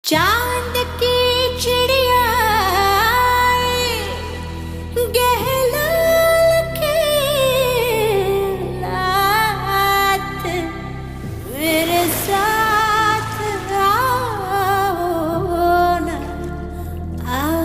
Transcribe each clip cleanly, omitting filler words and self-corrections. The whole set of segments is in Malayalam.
चांद की चिड़िया गहलाल के लात मेरे साथ आओ ना आओ।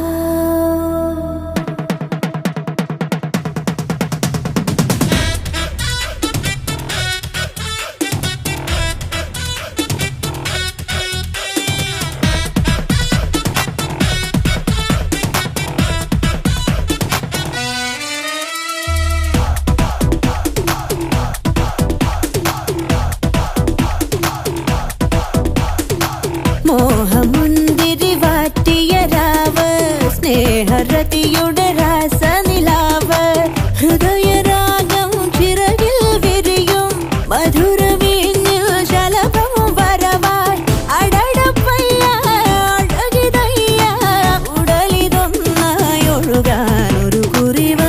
മോഹമുന്തിരി വാറ്റിയ രാവ് സ്നേഹരതിയുടെ രാസനിലാവ് ഹൃദയരാഗം ചിറകിൽ വിരിയും മധുര വീഞ്ഞിൽ ശലഭം വരവായി അടടപ്പയ്യ അഴകിതയ്യ ഉടലിതൊന്നായി ഒഴുകാൻ ഒരു കുറിവ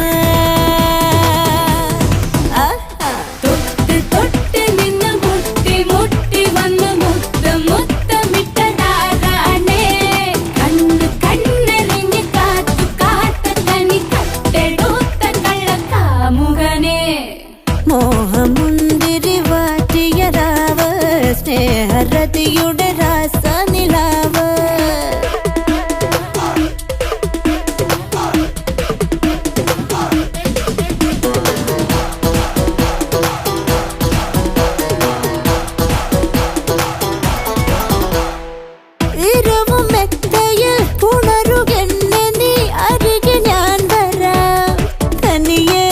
തൊട്ട് തൊട്ട് നിന്ന് മുട്ടി മുട്ടി വന്ന് മുത്തം മോഹമുന്തിരി വാറ്റിയ രാവ് സ്നേഹരതിയുടെ രാസനിലാവ് ഇരവും മെത്തയിൽ പുണരുകെന്നെ നീ അരികെ ഞാൻ വരാം തനിയെ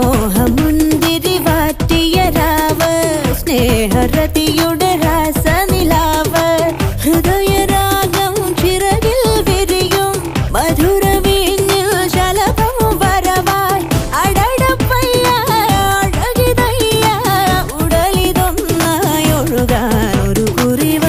മോഹമുന്തിരി വാറ്റിയ രാവ് സ്നേഹരതിയുടെ രാസനിലാവ് ഹൃദയരാഗം ചിറകിൽ വിരിയും മധുര വീഞ്ഞിൽ ശലഭം വരവായി അടടപ്പയ്യ അഴകിതയ്യ ഉടലിതൊന്നായി ഒഴുകാൻ ഒരു കുറിവ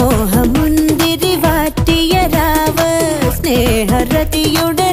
മോഹമുന്തിരി വാറ്റിയ രാവ് സ്നേഹരതിയുടെ